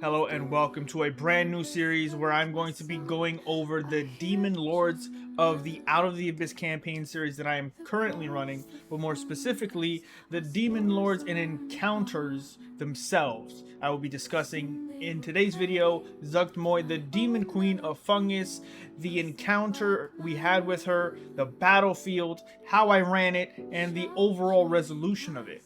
Hello and welcome to a brand new series where I'm going to be going over the Demon Lords of the Out of the Abyss campaign series that I am currently running, but more specifically, the Demon Lords and Encounters themselves. I will be discussing in today's video Zuggtmoy, the Demon Queen of Fungus, the encounter we had with her, the battlefield, how I ran it, and the overall resolution of it.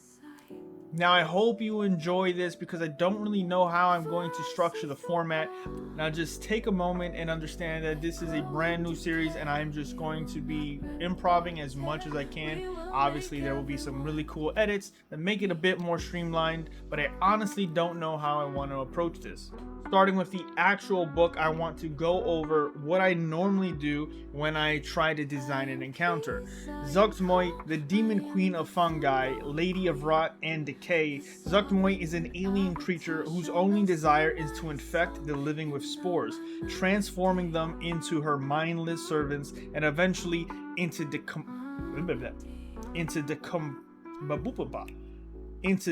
Now, I hope you enjoy this because I don't really know how I'm going to structure the format. Now, just take a moment and understand that this is a brand new series and I'm just going to be improvising as much as I can. Obviously, there will be some really cool edits that make it a bit more streamlined, but I honestly don't know how I want to approach this. Starting with the actual book, I want to go over what I normally do when I try to design an encounter. Zuggtmoy, the Demon Queen of Fungi, Lady of Rot and Decay. Zuggtmoy is an alien creature whose only desire is to infect the living with spores, transforming them into her mindless servants and eventually into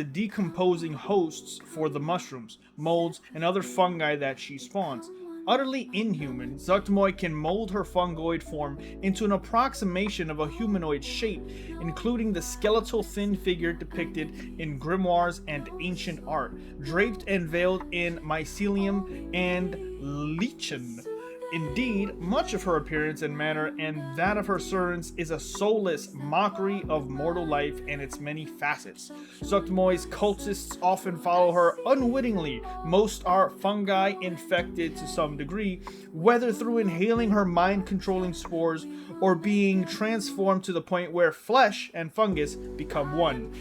decomposing hosts for the mushrooms, molds, and other fungi that she spawns. Utterly inhuman, Zuggtmoy can mold her fungoid form into an approximation of a humanoid shape, including the skeletal thin figure depicted in grimoires and ancient art, draped and veiled in mycelium and lichen. Indeed, much of her appearance and manner and that of her servants is a soulless mockery of mortal life and its many facets. Zuggtmoy's cultists often follow her unwittingly. Most are fungi infected to some degree, whether through inhaling her mind-controlling spores or being transformed to the point where flesh and fungus become one.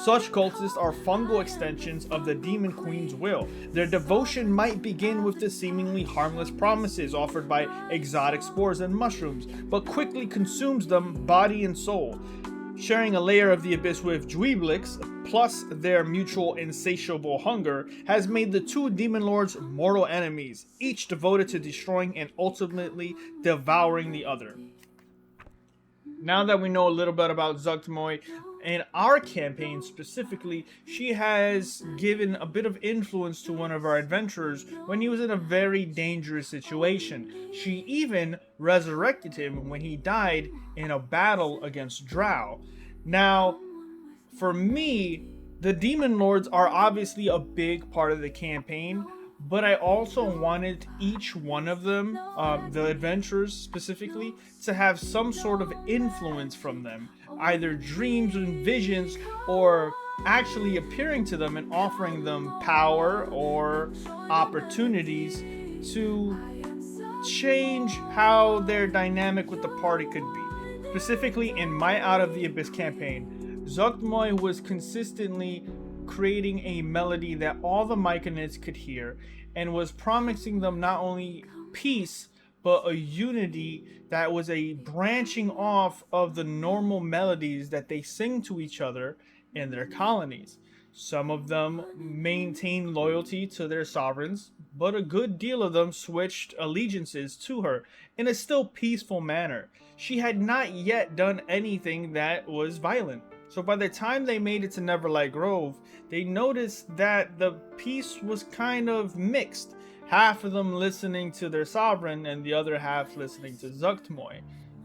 Such cultists are fungal extensions of the Demon Queen's will. Their devotion might begin with the seemingly harmless promises offered by exotic spores and mushrooms, but quickly consumes them body and soul. Sharing a layer of the abyss with Dweeblix, plus their mutual insatiable hunger, has made the two demon lords mortal enemies, each devoted to destroying and ultimately devouring the other. Now that we know a little bit about Zuggtmoy, in our campaign specifically, she has given a bit of influence to one of our adventurers when he was in a very dangerous situation. She even resurrected him when he died in a battle against Drow. Now, for me, the Demon Lords are obviously a big part of the campaign, but I also wanted each one of them, the adventurers specifically, to have some sort of influence from them, either dreams and visions, or actually appearing to them and offering them power or opportunities to change how their dynamic with the party could be. Specifically, in my Out of the Abyss campaign, Zuggtmoy was consistently creating a melody that all the Myconids could hear and was promising them not only peace but a unity that was a branching off of the normal melodies that they sing to each other in their colonies. Some of them maintained loyalty to their sovereigns, but a good deal of them switched allegiances to her in a still peaceful manner. She had not yet done anything that was violent. So by the time they made it to Neverlight Grove, they noticed that the peace was kind of mixed. Half of them listening to their sovereign and the other half listening to Zuggtmoy.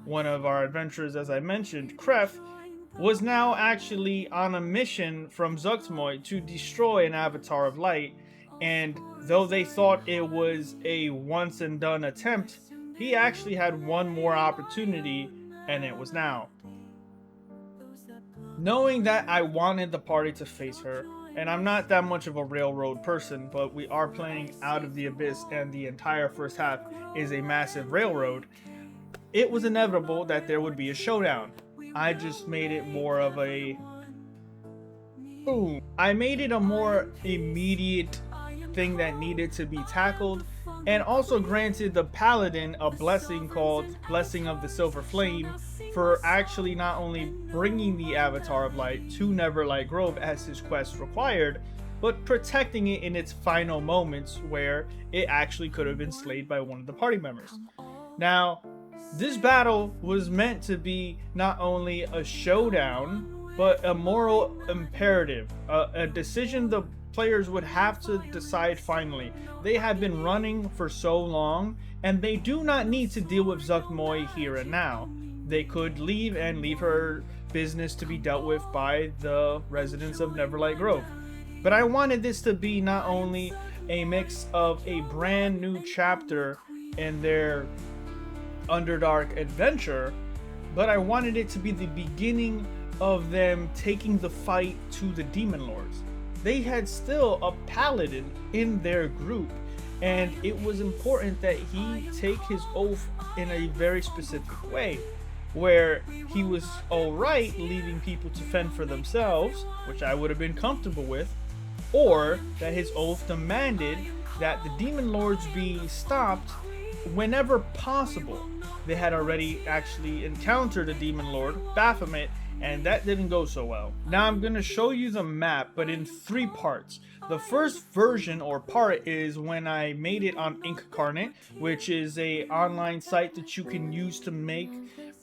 One of our adventurers, as I mentioned, Kref, was now actually on a mission from Zuggtmoy to destroy an Avatar of Light, and though they thought it was a once and done attempt, he actually had one more opportunity, and it was now. Knowing that I wanted the party to face her, and I'm not that much of a railroad person, but we are playing Out of the Abyss and the entire first half is a massive railroad, it was inevitable that there would be a showdown. I just made it more of a boom. I made it a more immediate thing that needed to be tackled, and also granted the paladin a blessing called Blessing of the Silver Flame for actually not only bringing the Avatar of Light to Neverlight Grove as his quest required, but protecting it in its final moments where it actually could have been slayed by one of the party members. Now, this battle was meant to be not only a showdown, but a moral imperative, a decision the players would have to decide finally. They have been running for so long, and they do not need to deal with Zuggtmoy here and now. They could leave and leave her business to be dealt with by the residents of Neverlight Grove. But I wanted this to be not only a mix of a brand new chapter in their Underdark adventure, but I wanted it to be the beginning of them taking the fight to the Demon Lords. They had still a paladin in their group, and it was important that he take his oath in a very specific way, where he was alright leaving people to fend for themselves, which I would have been comfortable with, or that his oath demanded that the Demon Lords be stopped whenever possible. They had already actually encountered a Demon Lord, Baphomet, and that didn't go so well. Now I'm going to show you the map, but in 3 parts. The first version or part is when I made it on Inkarnate, which is a online site that you can use to make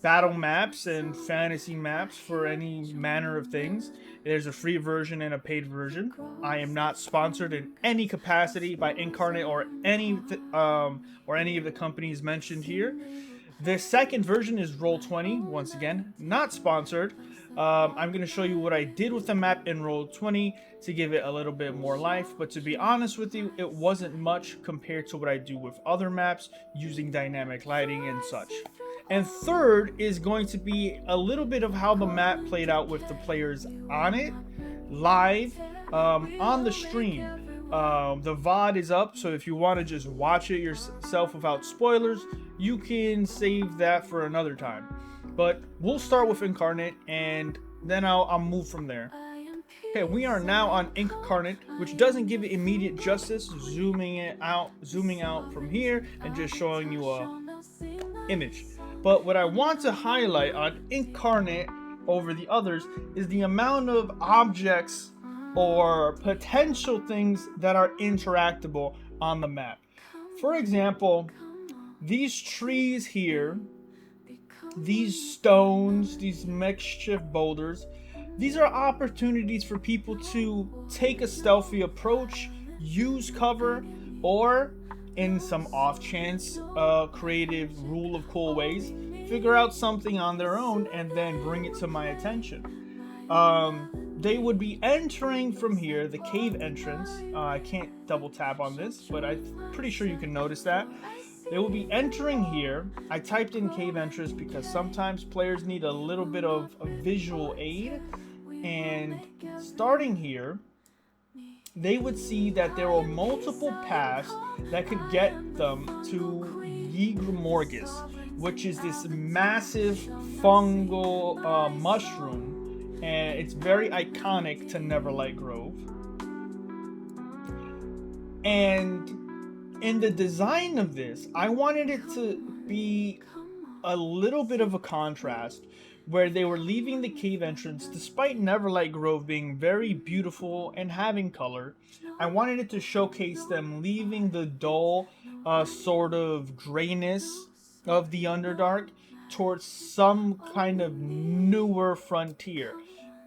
battle maps and fantasy maps for any manner of things. There's a free version and a paid version. I am not sponsored in any capacity by Inkarnate or any of the companies mentioned here. The second version is Roll20, once again, not sponsored. I'm going to show you what I did with the map in Roll20 to give it a little bit more life, but to be honest with you, it wasn't much compared to what I do with other maps using dynamic lighting and such. And third is going to be a little bit of how the map played out with the players on it, live, on the stream. The VOD is up, so if you want to just watch it yourself without spoilers, you can save that for another time. But we'll start with Inkarnate, and then I'll move from there. Okay, we are now on Inkarnate, which doesn't give it immediate justice, zooming out from here and just showing you a image. But what I want to highlight on Inkarnate over the others is the amount of objects or potential things that are interactable on the map. For example, these trees here, these stones, these makeshift boulders, these are opportunities for people to take a stealthy approach, use cover, or in some off chance, creative rule of cool ways, figure out something on their own and then bring it to my attention. They would be entering from here, the cave entrance. I can't double tap on this, but I'm pretty sure you can notice that. They will be entering here. I typed in cave entrance because sometimes players need a little bit of a visual aid. And starting here, they would see that there were multiple paths that could get them to Zuggtmoy, which is this massive fungal mushroom, and it's very iconic to Neverlight Grove. And in the design of this, I wanted it to be a little bit of a contrast, where they were leaving the cave entrance despite Neverlight Grove being very beautiful and having color. I wanted it to showcase them leaving the dull sort of grayness of the Underdark towards some kind of newer frontier,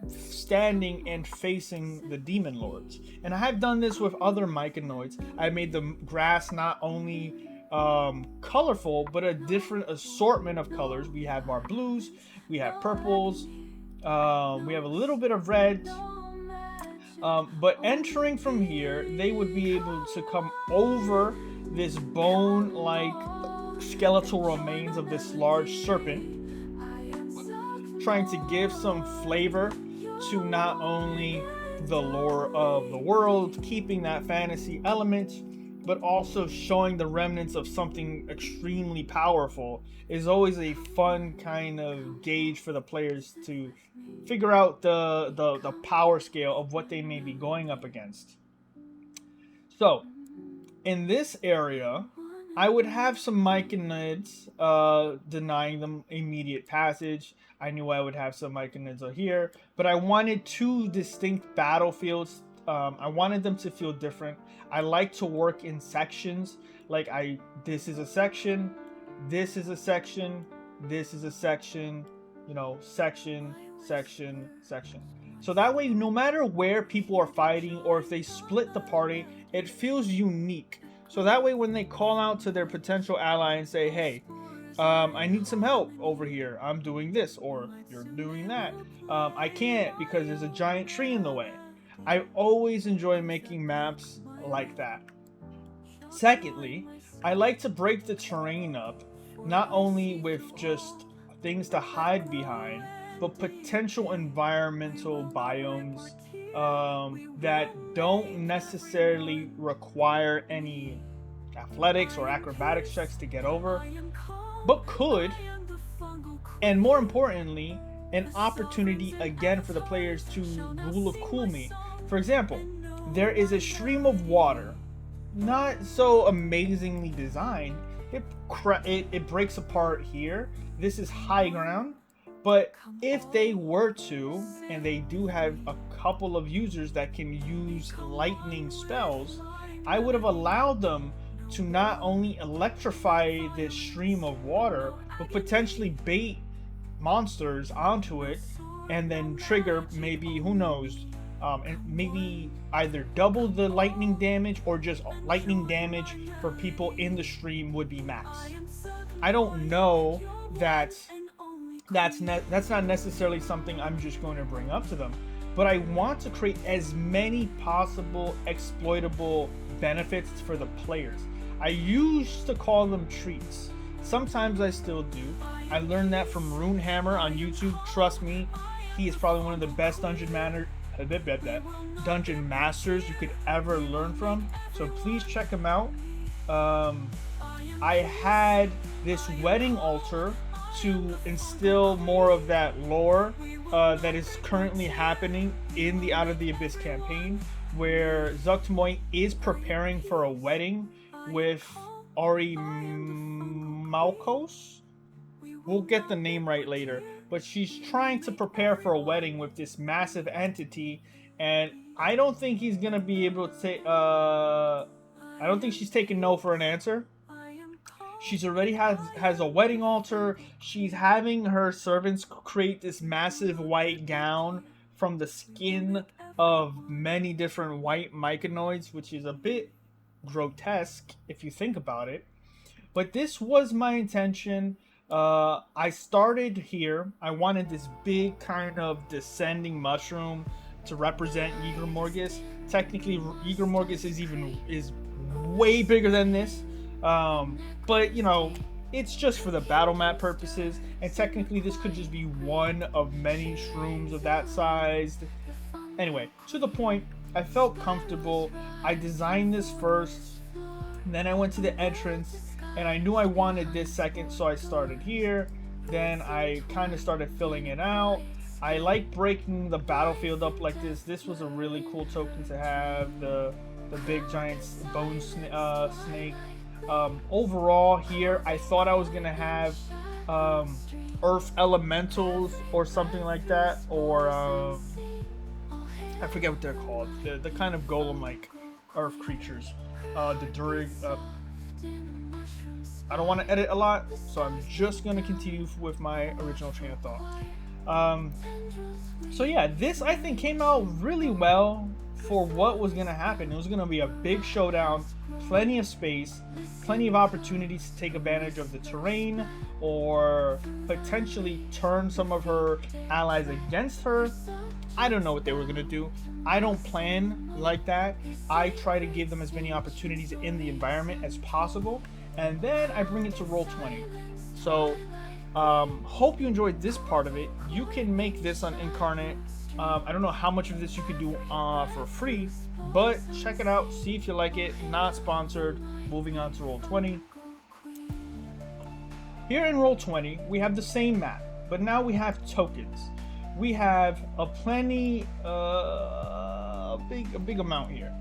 standing and facing the Demon Lords. And I have done this with other myconoids. I made the grass not only colorful, but a different assortment of colors. We have our blues, we have purples, we have a little bit of red, but entering from here, they would be able to come over this bone-like skeletal remains of this large serpent, trying to give some flavor to not only the lore of the world, keeping that fantasy element, but also showing the remnants of something extremely powerful is always a fun kind of gauge for the players to figure out the power scale of what they may be going up against. So, in this area, I would have some myconids denying them immediate passage. I knew I would have some myconids here, but I wanted 2 distinct battlefields. I wanted them to feel different. I like to work in sections. Like this is a section, this is a section, this is a section, you know, section, section, section. So that way, no matter where people are fighting or if they split the party, it feels unique. So that way, when they call out to their potential ally and say, hey, I need some help over here, I'm doing this, or you're doing that, I can't because there's a giant tree in the way. I always enjoy making maps like that. Secondly, I like to break the terrain up, not only with just things to hide behind, but potential environmental biomes that don't necessarily require any athletics or acrobatics checks to get over, but could, and more importantly, an opportunity again for the players to rule of cool me. For example, there is a stream of water, not so amazingly designed. It breaks apart here. This is high ground, but if they were to, and they do have a couple of users that can use lightning spells, I would have allowed them to not only electrify this stream of water, but potentially bait monsters onto it and then trigger, maybe, who knows, and maybe either double the lightning damage or just lightning damage for people in the stream would be max. I don't know that that's not necessarily something I'm just going to bring up to them, but I want to create as many possible exploitable benefits for the players. I used to call them treats. Sometimes I still do. I learned that from Runehammer on YouTube. Trust me, he is probably one of the best dungeon masters you could ever learn from. So please check him out. I had this wedding altar to instill more of that lore that is currently happening in the Out of the Abyss campaign, where Zuggtmoy is preparing for a wedding with Ari Malkos. We'll get the name right later, but she's trying to prepare for a wedding with this massive entity, and I don't think he's gonna be able to say. I don't think she's taking no for an answer. She's already has a wedding altar. She's having her servants create this massive white gown from the skin of many different white myconoids, which is a bit grotesque if you think about it. But this was my intention. I started here. I wanted this big kind of descending mushroom to represent Ygrimmorgus. Technically, Ygrimmorgus is way bigger than this. But you know, it's just for the battle map purposes, and technically this could just be one of many shrooms of that size. Anyway, to the point, I felt comfortable. I designed this first, then I went to the entrance, and I knew I wanted this second, so I started here. Then I kind of started filling it out. I like breaking the battlefield up like this. This was a really cool token to have, the big giant bone snake. Overall here, I thought I was gonna have earth elementals or something like that, or I forget what they're called, the kind of golem like earth creatures, the Durig. I don't want to edit a lot, so I'm just gonna continue with my original train of thought. So yeah, this I think came out really well for what was gonna happen. It was gonna be a big showdown, plenty of space, plenty of opportunities to take advantage of the terrain, or potentially turn some of her allies against her. I don't know what they were gonna do. I don't plan like that. I try to give them as many opportunities in the environment as possible, and then I bring it to roll 20. So hope you enjoyed this part of it. You can make this on Inkarnate. I don't know how much of this you could do for free, but check it out, see if you like it. Not sponsored. Moving on to roll 20. Here in roll 20, we have the same map, but now we have tokens. We have a big amount here.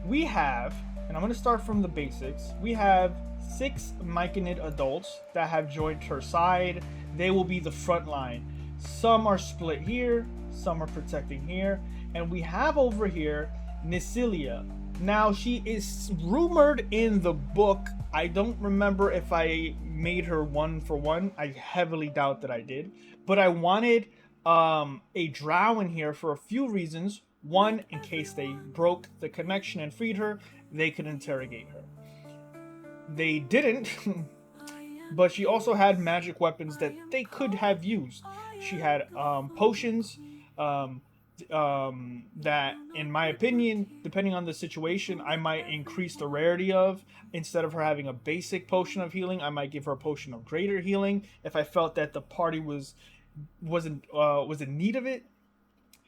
We have, and I'm going to start from the basics. We have 6 Myconid adults that have joined her side. They will be the front line. Some are split here, some are protecting here, and we have over here Nicilia. Now, she is rumored in the book. I don't remember if I made her 1-for-1. I heavily doubt that I did, but I wanted a drow in here for a few reasons. One, in case they broke the connection and freed her, they could interrogate her. They didn't, but she also had magic weapons that they could have used. She had potions that, in my opinion, depending on the situation, I might increase the rarity of. Instead of her having a basic potion of healing, I might give her a potion of greater healing if I felt that the party was in need of it.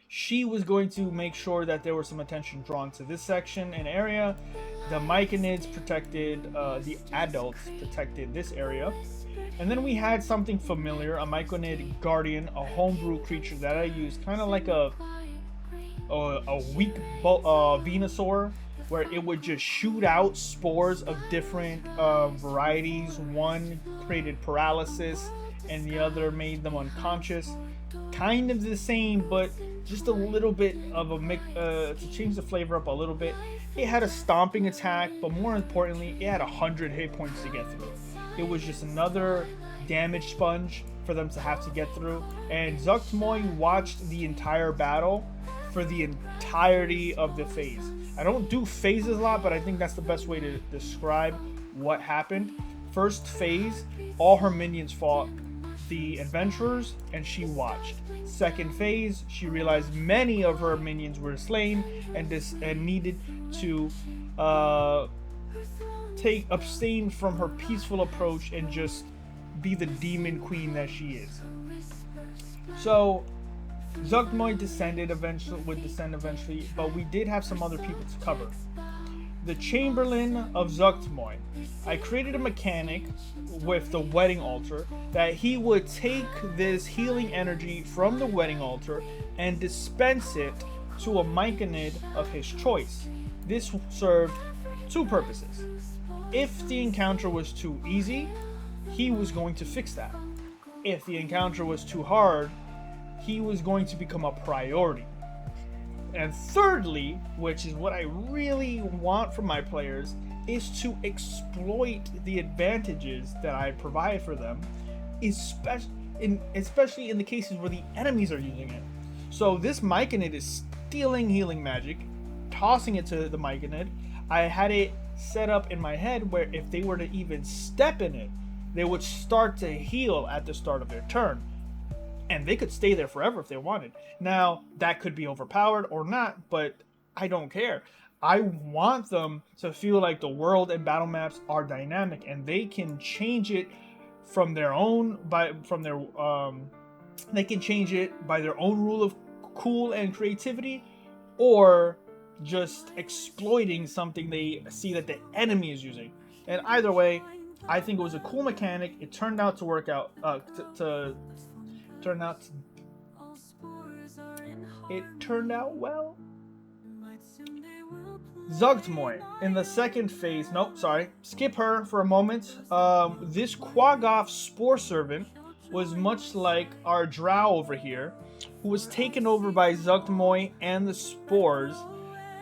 She was going to make sure that there was some attention drawn to this section and area. The Myconids protected, the adults protected this area. And then we had something familiar, a Myconid Guardian, a homebrew creature that I used, kind of like a weak Venusaur, where it would just shoot out spores of different varieties. One created paralysis, and the other made them unconscious. Kind of the same, but just a little bit of a mix to change the flavor up a little bit. It had a stomping attack, but more importantly, it had 100 hit points to get through. It was just another damage sponge for them to have to get through. And Zuggtmoy watched the entire battle for the entirety of the phase. I don't do phases a lot, but I think that's the best way to describe what happened. First phase, all her minions fought the adventurers, and she watched. Second phase, she realized many of her minions were slain and needed to abstain from her peaceful approach and just be the demon queen that she is. So Zuggtmoy would descend eventually, but we did have some other people to cover. The Chamberlain of Zuggtmoy. I created a mechanic with the wedding altar that he would take this healing energy from the wedding altar and dispense it to a Myconid of his choice. This served two purposes. If the encounter was too easy, he was going to fix that. If the encounter was too hard, he was going to become a priority. And thirdly, which is what I really want from my players, is to exploit the advantages that I provide for them, especially in the cases where the enemies are using it. So this Myconid is stealing healing magic, tossing it to the Myconid. I had it set up in my head where if they were to even step in it, they would start to heal at the start of their turn. And they could stay there forever if they wanted. Now, that could be overpowered or not, but I don't care. I want them to feel like the world and battle maps are dynamic, and they can change it from their own they can change it by their own rule of cool and creativity, or just exploiting something they see that the enemy is using. And either way, I think it was a cool mechanic. It turned out to work out it turned out well. Zuggtmoy in the second phase. Nope, sorry. Skip her for a moment. This Quaggoth Spore Servant was much like our drow over here, who was taken over by Zuggtmoy and the spores.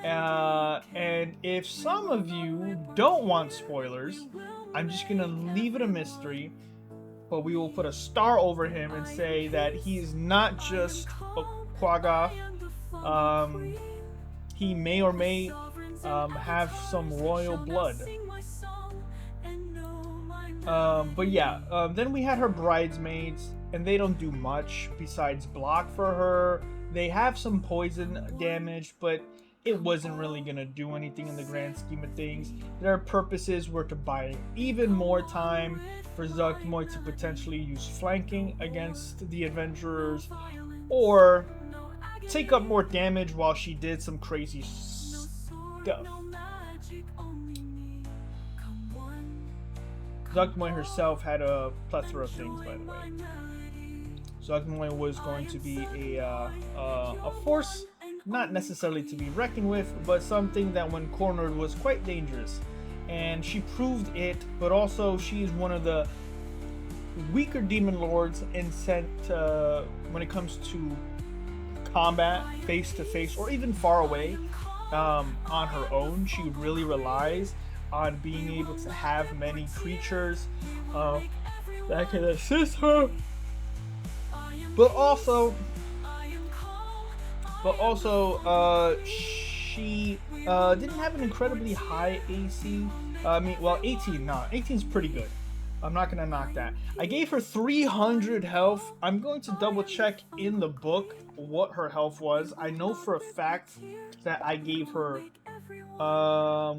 And if some of you don't want spoilers, I'm just gonna leave it a mystery. But we will put a star over him and say that he is not just a Quaggoth. He may or may have some royal blood. But yeah, then we had her bridesmaids, and they don't do much besides block for her. They have some poison damage, but it wasn't really going to do anything in the grand scheme of things. Their purposes were to buy even more time for Zuggtmoy to potentially use flanking against the adventurers, or take up more damage while she did some crazy stuff. Zuggtmoy herself had a plethora of things, by the way. Zuggtmoy was going to be a force not necessarily to be reckoned with, but something that when cornered was quite dangerous. And she proved it, but also she's one of the weaker demon lords in when it comes to combat, face to face, or even far away. On her own, she really relies on being able to have many creatures that can assist her. But also, but also she didn't have an incredibly high AC. I mean, well, 18, nah, 18 is pretty good. I'm not gonna knock that. I gave her 300 health. I'm going to double check in the book what her health was. I know for a fact that I gave her, I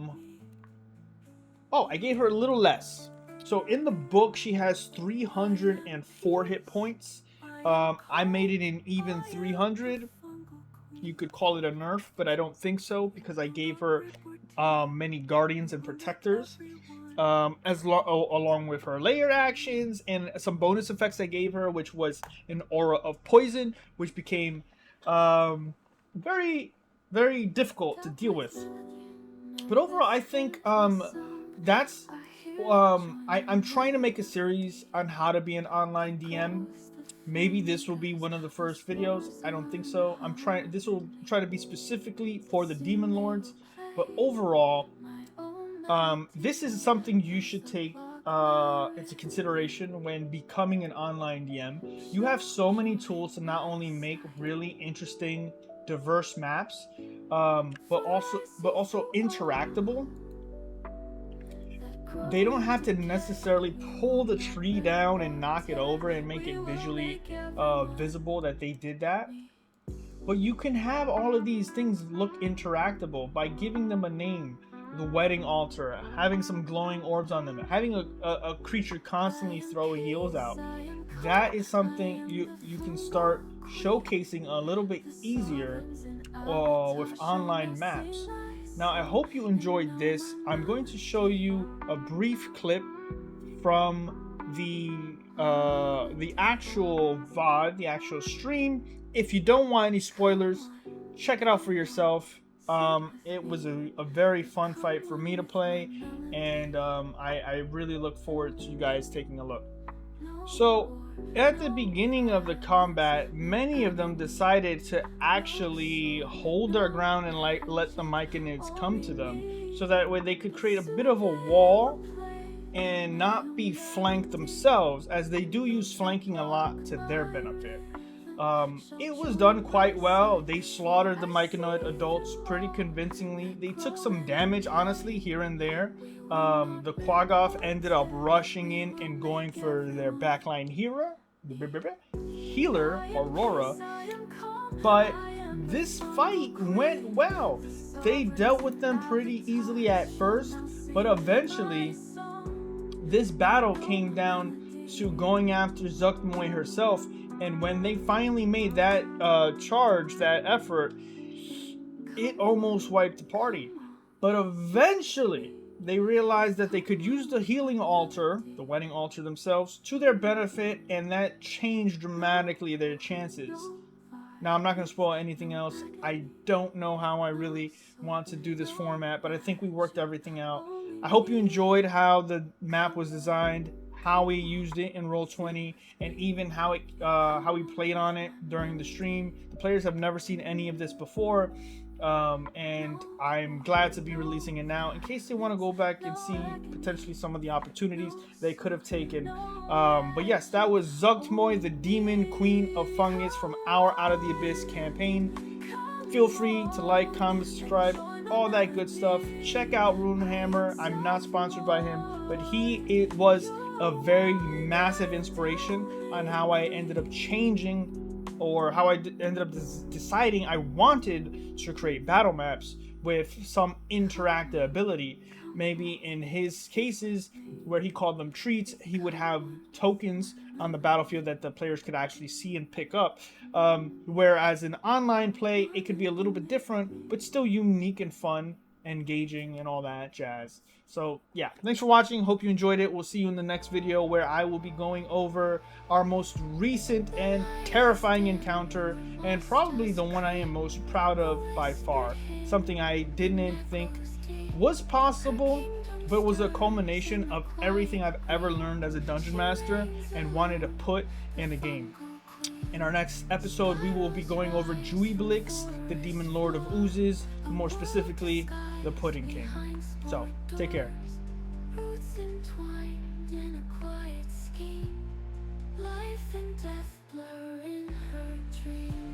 gave her a little less. So in the book, she has 304 hit points. I made it an even 300. You could call it a nerf, but I don't think so because I gave her many guardians and protectors, along with her layer actions and some bonus effects I gave her, which was an aura of poison, which became very, very difficult to deal with. But overall, I think that's I'm trying to make a series on how to be an online DM. Maybe this will be one of the first videos. I don't think so. This will try to be specifically for the Demon Lords. But overall, this is something you should take into consideration when becoming an online DM. You have so many tools to not only make really interesting, diverse maps, but also interactable. They don't have to necessarily pull the tree down and knock it over and make it visually visible that they did that. But you can have all of these things look interactable by giving them a name. The wedding altar, having some glowing orbs on them, having a creature constantly throw heals out. That is something you can start showcasing a little bit easier with online maps. Now, I hope you enjoyed this. I'm going to show you a brief clip from the actual VOD, the actual stream. If you don't want any spoilers, check it out for yourself. It was a very fun fight for me to play, and I really look forward to you guys taking a look. So, at the beginning of the combat, many of them decided to actually hold their ground and let the Myconids come to them, so that way they could create a bit of a wall and not be flanked themselves, as they do use flanking a lot to their benefit. It was done quite well. They slaughtered the Myconid adults pretty convincingly. They took some damage, honestly, here and there. The Quaggoth ended up rushing in and going for their backline healer, Aurora. But this fight went well. They dealt with them pretty easily at first, but eventually this battle came down to going after Zuggtmoy herself. And when they finally made that charge, that effort, it almost wiped the party. But eventually, they realized that they could use the healing altar, the wedding altar themselves, to their benefit, and that changed dramatically their chances. Now, I'm not going to spoil anything else. I don't know how I really want to do this format, but I think we worked everything out. I hope you enjoyed how the map was designed, how we used it in Roll20, and even how we played on it during the stream. The players have never seen any of this before, and I'm glad to be releasing it now in case they want to go back and see potentially some of the opportunities they could have taken. But yes, that was Zuggtmoy, the Demon Queen of Fungus from our Out of the Abyss campaign. Feel free to like, comment, subscribe, all that good stuff. Check out Runehammer. I'm not sponsored by him, but it was a very massive inspiration on how I ended up changing, or how I ended up deciding I wanted to create battle maps with some interactability. Maybe in his cases, where he called them treats, he would have tokens on the battlefield that the players could actually see and pick up. Whereas in online play, it could be a little bit different, but still unique and fun, engaging, and all that jazz. So yeah, thanks for watching. Hope you enjoyed it. We'll see you in the next video, where I will be going over our most recent and terrifying encounter, and probably the one I am most proud of by far. Something I didn't think was possible, but was a culmination of everything I've ever learned as a dungeon master and wanted to put in a game. In our next episode, we will be going over Juiblix, the Demon Lord of Oozes, more specifically, the Pudding King. So, take care. Roots entwined in a quiet scheme. Life and death blur in her dream.